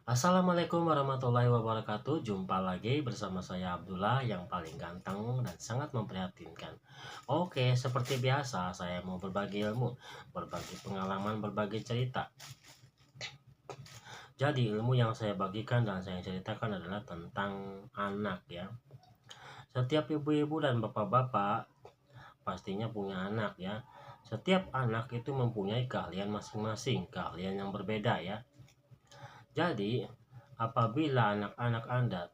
Assalamualaikum warahmatullahi wabarakatuh. Jumpa lagi bersama saya Abdullah yang paling ganteng dan sangat memprihatinkan. Oke, seperti biasa saya mau berbagi ilmu, berbagi pengalaman, berbagi cerita. Jadi ilmu yang saya bagikan dan saya ceritakan adalah tentang anak ya. Setiap ibu-ibu dan bapak-bapak pastinya punya anak ya. Setiap anak itu mempunyai keahlian masing-masing, keahlian yang berbeda ya. Jadi apabila anak-anak Anda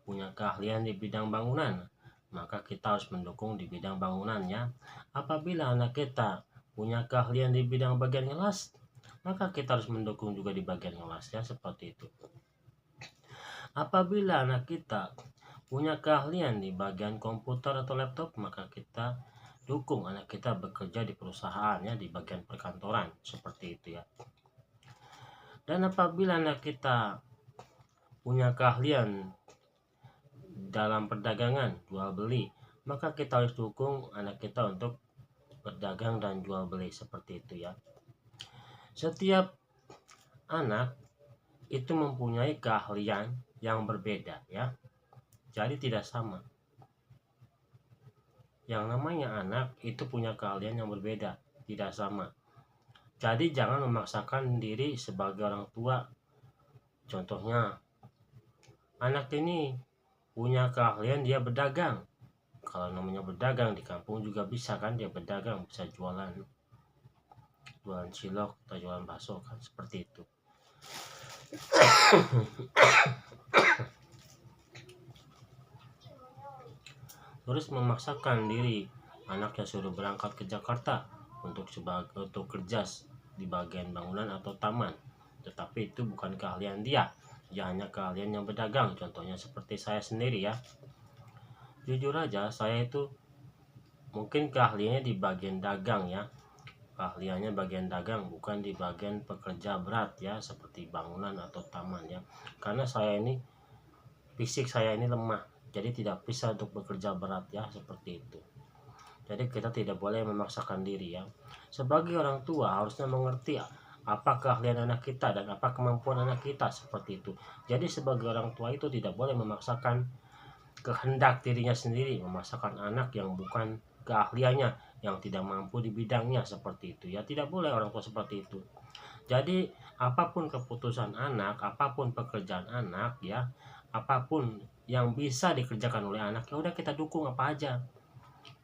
punya keahlian di bidang bangunan, maka kita harus mendukung di bidang bangunannya. Apabila anak kita punya keahlian di bidang bagian ngelas, maka kita harus mendukung juga di bagian ngelasnya, seperti itu. Apabila anak kita punya keahlian di bagian komputer atau laptop, maka kita dukung anak kita bekerja di perusahaannya di bagian perkantoran, seperti itu ya. Dan apabila anak kita punya keahlian dalam perdagangan jual beli, maka kita harus dukung anak kita untuk berdagang dan jual beli, seperti itu ya. Setiap anak itu mempunyai keahlian yang berbeda ya, jadi tidak sama. Yang namanya anak itu punya keahlian yang berbeda, tidak sama. Jadi jangan memaksakan diri sebagai orang tua. Contohnya, anak ini punya keahlian dia berdagang. Kalau namanya berdagang di kampung juga bisa kan, dia berdagang, bisa jualan cilok atau jualan bakso kan, seperti itu. Terus memaksakan diri anaknya suruh berangkat ke Jakarta untuk kerja di bagian bangunan atau taman, tetapi itu bukan keahlian dia hanya keahlian yang berdagang. Contohnya seperti saya sendiri ya, jujur aja saya itu mungkin keahliannya di bagian dagang ya, keahliannya bagian dagang, bukan di bagian pekerja berat ya, seperti bangunan atau taman ya. Karena saya ini, fisik saya ini lemah, jadi tidak bisa untuk bekerja berat ya, seperti itu. Jadi kita tidak boleh memaksakan diri ya. Sebagai orang tua harusnya mengerti apa keahlian anak kita dan apa kemampuan anak kita, seperti itu. Jadi sebagai orang tua itu tidak boleh memaksakan kehendak dirinya sendiri, memaksakan anak yang bukan keahliannya, yang tidak mampu di bidangnya, seperti itu ya. Tidak boleh orang tua seperti itu. Jadi apapun keputusan anak, apapun pekerjaan anak ya, apapun yang bisa dikerjakan oleh anak, ya udah kita dukung apa aja.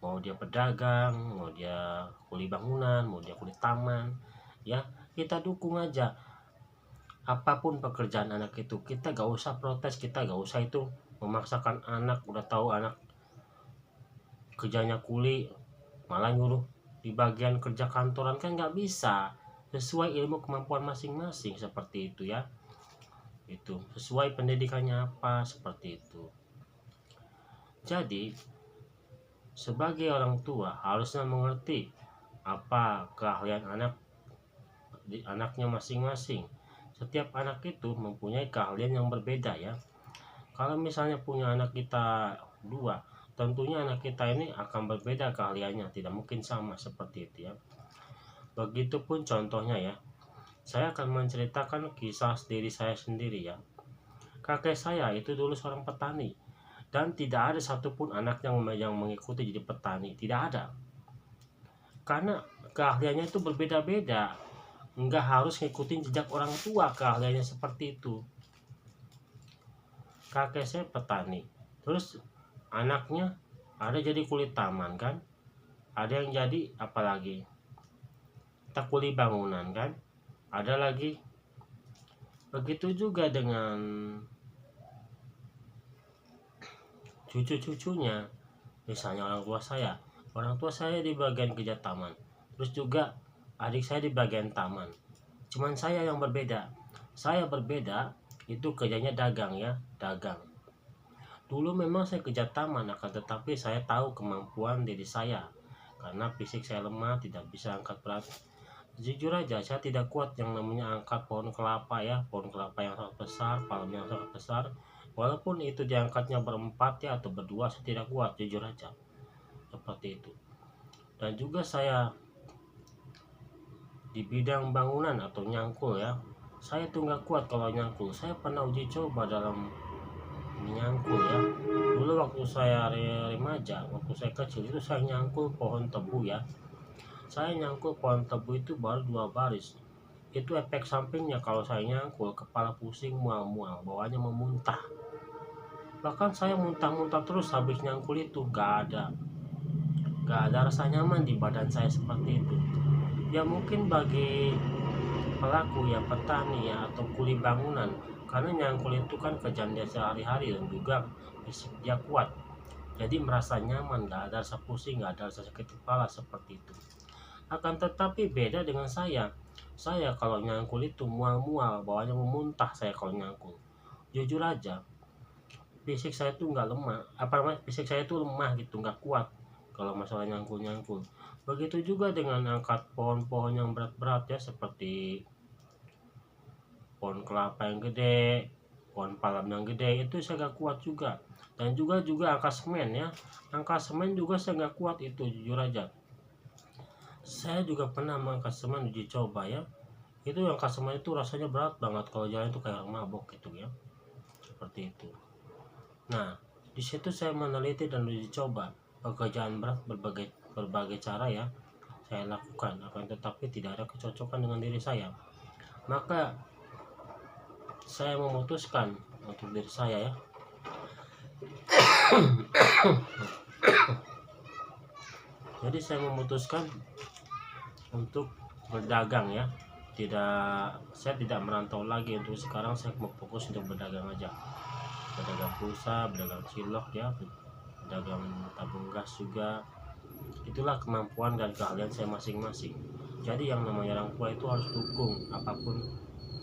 Mau dia pedagang, mau dia kuli bangunan, mau dia kuli taman ya, kita dukung aja. Apapun pekerjaan anak itu, kita gak usah protes, kita gak usah itu memaksakan anak. Udah tahu anak kerjanya kuli malah nyuruh di bagian kerja kantoran, kan nggak bisa. Sesuai ilmu kemampuan masing-masing, seperti itu ya. Itu sesuai pendidikannya apa, seperti itu. Jadi sebagai orang tua harusnya mengerti apa keahlian anaknya masing-masing. Setiap anak itu mempunyai keahlian yang berbeda ya. Kalau misalnya punya anak kita dua, tentunya anak kita ini akan berbeda keahliannya, tidak mungkin sama, seperti itu ya. Begitupun contohnya ya, saya akan menceritakan kisah diri saya sendiri ya. Kakek saya itu dulu seorang petani, dan tidak ada satupun anak yang mengikuti jadi petani, tidak ada. Karena keahliannya itu berbeda-beda, nggak harus ngikutin jejak orang tua keahliannya seperti itu. Kakek saya petani, terus anaknya ada jadi kulit taman kan, ada yang jadi apalagi tak kuli bangunan kan, ada lagi. Begitu juga dengan cucu-cucunya. Misalnya orang tua saya di bagian kerja taman, terus juga adik saya di bagian taman. Cuman saya yang berbeda, itu kerjanya dagang ya, dagang. Dulu memang saya kerja taman, akan tetapi saya tahu kemampuan diri saya. Karena fisik saya lemah, tidak bisa angkat berat. Jujur aja, saya tidak kuat yang namanya angkat pohon kelapa ya, pohon kelapa yang sangat besar, palem yang sangat besar. Walaupun itu diangkatnya berempat ya atau berdua, saya tidak kuat, jujur aja. Seperti itu. Dan juga saya di bidang bangunan atau nyangkul ya, saya tuh nggak kuat kalau nyangkul. Saya pernah uji coba dalam menyangkul ya. Dulu waktu saya remaja, waktu saya kecil itu saya nyangkul pohon tebu ya. Saya nyangkul pohon tebu itu baru 2 baris. Itu efek sampingnya kalau saya nyangkul, kepala pusing, mual-mual, bawaannya memuntah. Bahkan saya muntah-muntah terus habis nyangkul itu, gak ada rasa nyaman di badan saya seperti itu. Ya mungkin bagi pelaku ya, petani ya, atau kuli bangunan, karena nyangkul itu kan kerjaan dia sehari-hari dan juga fisik dia kuat, jadi merasa nyaman, gak ada rasa pusing, gak ada rasa sakit kepala seperti itu. Akan tetapi beda dengan saya kalau nyangkul itu mual-mual, bawahnya memuntah. Saya kalau nyangkul, jujur aja, fisik saya tuh nggak lemah, fisik saya tuh lemah gitu, nggak kuat kalau masalah nyangkul. Begitu juga dengan angkat pohon-pohon yang berat-berat ya, seperti pohon kelapa yang gede, pohon palem yang gede, itu saya nggak kuat juga. Dan juga angkat semen ya, angkat semen juga saya nggak kuat itu, jujur aja. Saya juga pernah mengangkat semen uji coba ya, itu angkat semen itu rasanya berat banget, kalau jalan itu kayak mabok gitu ya, seperti itu. Nah, di situ saya meneliti dan uji coba pekerjaan berat, berbagai cara ya saya lakukan, akan tetapi tidak ada kecocokan dengan diri saya. Maka saya memutuskan untuk diri saya ya. Jadi saya memutuskan untuk berdagang ya. Saya tidak merantau lagi. Untuk sekarang saya mau fokus untuk berdagang aja. Berdagang pulsa, berdagang cilok ya, berdagang tabung gas juga. Itulah kemampuan dan keahlian saya masing-masing. Jadi yang namanya orang tua itu harus dukung apapun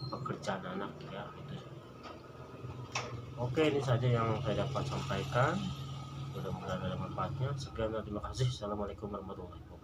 pekerjaan anak ya itu. Oke, ini saja yang saya dapat sampaikan, mudah-mudahan ada manfaatnya. Sekian dan terima kasih. Assalamualaikum warahmatullahi wabarakatuh.